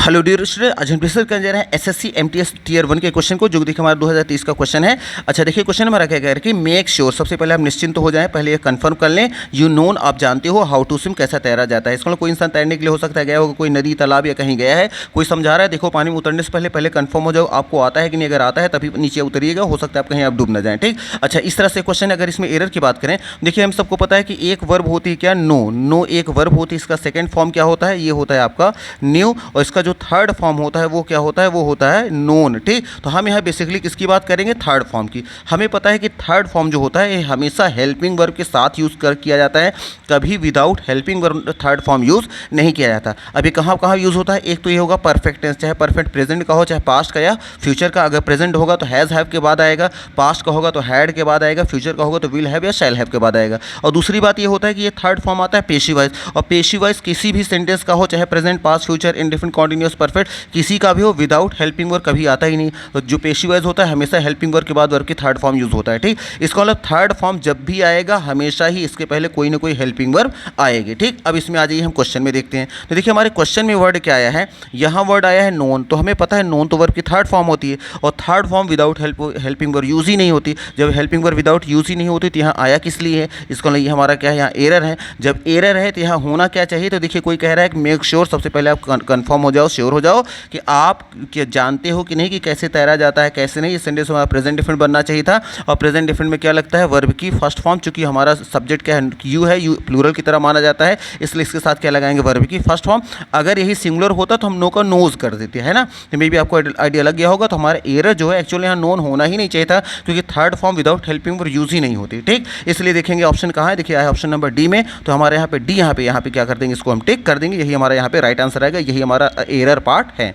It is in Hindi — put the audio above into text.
हेलो डियर स्टूडेंट, आज हम डिस्कस करने जा रहे हैं एसएससी एमटीएस टीयर 1 के क्वेश्चन को, जो कि देखिए हमारा 2023 का क्वेश्चन है। अच्छा देखिए, क्वेश्चन हमारा क्या कह रहा है कि मेक श्योर, सबसे पहले आप निश्चिंत हो जाएं, पहले ये कंफर्म कर लें, यू नोन, आप जानते हो, हाउ टू स्विम, कैसा तैरा जाता है। इसको कोई इंसान तैरने के लिए हो सकता है गया होगा कोई नदी तालाब या कहीं गया है, कोई समझा रहा है, देखो पानी में उतरने से पहले कंफर्म हो जाओ आपको आता है कि नहीं, अगर आता है तभी नीचे उतरिएगा, हो सकता है आप कहीं आप डूब ना जाएं। ठीक, अच्छा इस तरह से क्वेश्चन है। अगर इसमें एरर की बात करें, देखिए हम सबको पता है कि एक वर्ब होती है क्या, नो, नो एक वर्ब होती है, इसका सेकेंड फॉर्म क्या होता है, ये होता है आपका न्यू, और इसका जो थर्ड फॉर्म होता है वो क्या होता है, वो होता है नोन। ठीक, तो हम यहाँ बेसिकली किसकी बात करेंगे, थर्ड फॉर्म की। हमें पता है कि थर्ड फॉर्म जो होता है ये हमेशा हेल्पिंग वर्ब के साथ यूज़ किया जाता है, कभी without helping verb third form use नहीं किया जाता। अभी कहाँ कहाँ यूज़ होता है, एक तो ये होगा परफेक्ट टेंस, चाहे परफेक्ट प्रेजेंट का हो, चाहे पास्ट का या फ्यूचर का। अगर प्रेजेंट होगा तो हैज़ हैव के बाद आएगा, पास्ट का होगा तो हैड के बाद आएगा, फ्यूचर का होगा तो विल हैव या शैल हैव के बाद आएगा। और दूसरी बात ये होता है कि ये थर्ड फॉर्म आता है पेशी वाइज, और पेशी वाइज किसी भी सेंटेंस का हो, चाहे present past future indefinite continuous perfect किसी का भी हो, विदाउट हेल्पिंग वर्ब कभी आता ही नहीं। तो जो पेशी वाइज होता है हमेशा हेल्पिंग वर्ब के बाद वर्ब की थर्ड फॉर्म यूज होता है। ठीक, इसका मतलब थर्ड फॉर्म जब भी आएगा हमेशा ही इसके पहले कोई ना कोई हेल्पिंग वर्ब आएगी। ठीक, अब इसमें आ जाइए हम क्वेश्चन में देखते हैं। तो देखिए हमारे क्वेश्चन में वर्ड क्या आया है, यहाँ वर्ड आया है नोन, तो हमें पता है नोन तो वर्ब की थर्ड फॉर्म होती है, और third form without helping verb use ही नहीं होती। जब हेल्पिंग वर्ब विदाउट यूज ही नहीं होती तो यहाँ आया किस लिए है, इसका मतलब ये हमारा क्या है, यहाँ एरर है। जब एरर है तो यहाँ होना क्या चाहिए, तो देखिए कोई कह रहा है कि मेक श्योर, सबसे पहले आप कंफर्म हो जाओ, श्योर हो जाओ कि आप जानते हो कि नहीं कि कैसे तैरा जाता है, कैसे नहीं। इस सेंटेंस में हमारा प्रेजेंट डिफरेंट बनना चाहिए था, और प्रेजेंट डिफरेंट में क्या लगता है, वर्ब की फर्स्ट फॉर्म, चूंकि हमारा सब्जेक्ट क्या है, यू है, यू प्लूरल की तरह माना जाता है, इसलिए इसके साथ क्या लगाएंगे, वर्ब की फर्स्ट फॉर्म। अगर यही सिंगुलर होता तो हम नो का नोज कर देते हैं ना, तो मे भी आपको आइडिया लग गया होगा। तो हमारा एरर जो है एक्चुअली यहाँ नोन होना ही नहीं चाहिए था, क्योंकि third form without helping verb use ही नहीं होती। ठीक, इसलिए देखेंगे ऑप्शन कहाँ है, देखिए आया ऑप्शन नंबर डी में। तो हमारे यहाँ पे डी, यहाँ पे क्या कर देंगे, इसको हम टिक कर देंगे, यही हमारा यहाँ पे राइट आंसर आएगा, यही हमारा एरर पार्ट है।